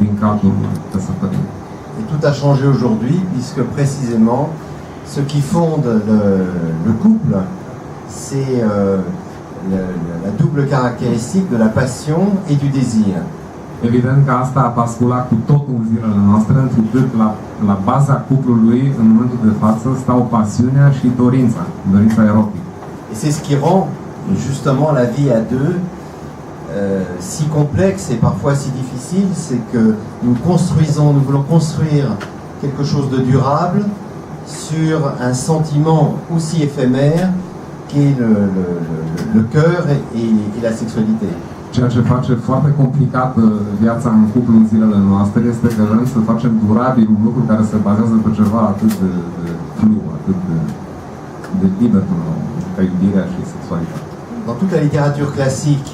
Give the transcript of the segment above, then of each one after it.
din cadrul căsătoriei. Et tout a changé aujourd'hui, puisque précisément, ce qui fonde le couple, c'est la double caractéristique de la passion et du désir. Evident că asta a basculat cu totul în zilele noastre, întrucât la baza cuplului, în momentul de față, stau pasiunea și dorința erotică. Et c'est ce qui rend justement la vie à deux si complexe et parfois si difficile, c'est que nous voulons construire quelque chose de durable sur un sentiment aussi éphémère qu'est le cœur et la sexualité. Ceea ce face foarte complicat viața în cuplu în zilele noastre este că vrem să facem durabil un lucru care se bazează pe ceva atât de flu, atât de liber ca iubirea și sexualitatea. Dans toute la littérature classique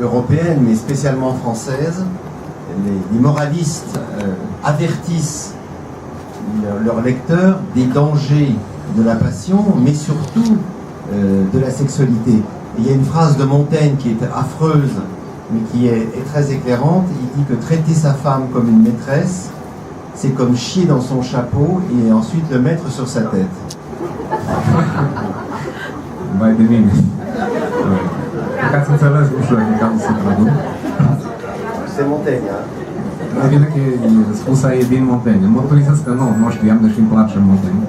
européenne, mais spécialement française, les moralistes avertissent leurs lecteurs des dangers de la passion, mais surtout de la sexualité. Il y a une phrase de Montaigne qui est affreuse, mais qui est très éclairante. Il dit que traiter sa femme comme une maîtresse, c'est comme chier dans son chapeau et ensuite le mettre sur sa tête. Vai de mine. Ca să înțeles, nu știu dacă cam să traduc. C'est Montaigne, hein? Evident că spusa e din Montaigne. Mărturisesc că nu știam, deși îmi place Montaigne.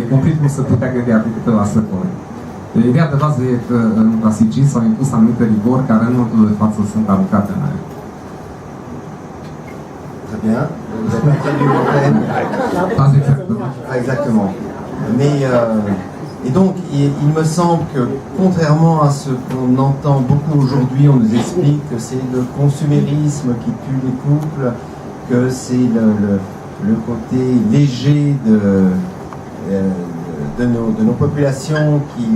E complet cum se putea gândi acum câteva secole. Ideea de bază e că în clasicism s-au impus anumite rigori care în momentul de față sunt aruncate în aer. Très bien. Vous avez entendu Montaigne? Pas exact. Exactement. Mais, et donc, il me semble que, contrairement à ce qu'on entend beaucoup aujourd'hui, on nous explique que c'est le consumérisme qui tue les couples, que c'est le côté léger de nos populations qui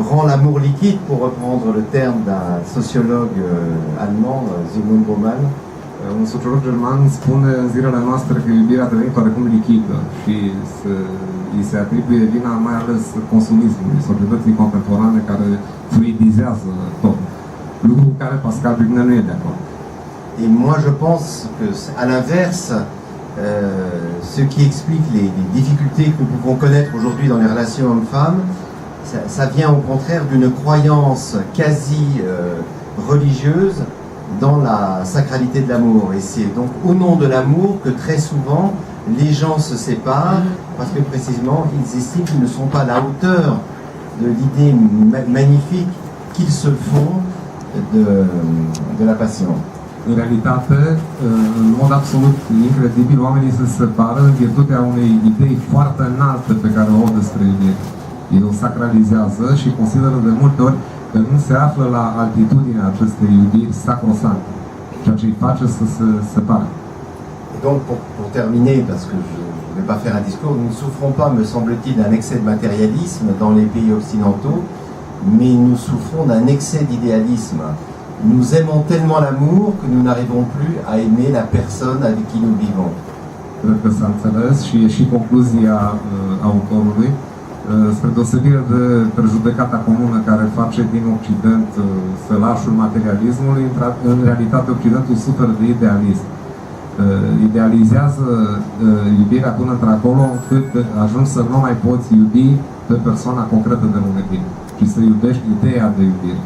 rend l'amour liquide, pour reprendre le terme d'un sociologue allemand, Zygmunt Bauman. Un sociolog german spune în zilele noastre că iubirea a devenit oarecum lichidă și îi se atribuie vina mai ales consumismului, societății contemporane care fluidizează tot. Lucru cu care Pascal Bruckner nu e de acord. Et moi je pense que, à l'inverse, ce qui explique les difficultés que nous pouvons connaître aujourd'hui dans les relations hommes-femmes, ça vient au contraire d'une croyance quasi religieuse dans la sacralité de l'amour. Et c'est donc au nom de l'amour que très souvent les gens se séparent, parce que précisément ils estiment qu'ils ne sont pas à la hauteur de l'idée magnifique qu'ils se font de la passion. În realitate, în mod absolut incredibil, oamenii se separă în virtutea unei idei foarte înalte pe care o au despre iubire. Ei o sacralizează și consideră de multe ori că nu se află la altitudinea acestei iubiri sacrosante, ceea ce îi face să se separe. Et donc, pour terminer, parce que je ne vais pas faire un discours, nous ne souffrons pas, me semble-t-il, d'un excès de matérialisme dans les pays occidentaux, mais nous souffrons d'un excès d'idéalisme. Nous aimons tellement l'amour que nous n'arrivons plus à aimer la personne avec qui nous vivons. Cred că s-a înțeles și e și concluzia autorului, spre deosebire de prejudecata comună care face din Occident sălașul materialismului, în realitate Occidentul suferă de idealism. Idealizează iubirea până într-acolo încât ajungi să nu mai poți iubi pe persoana concretă de lângă tine, ci să iubești ideea de iubire.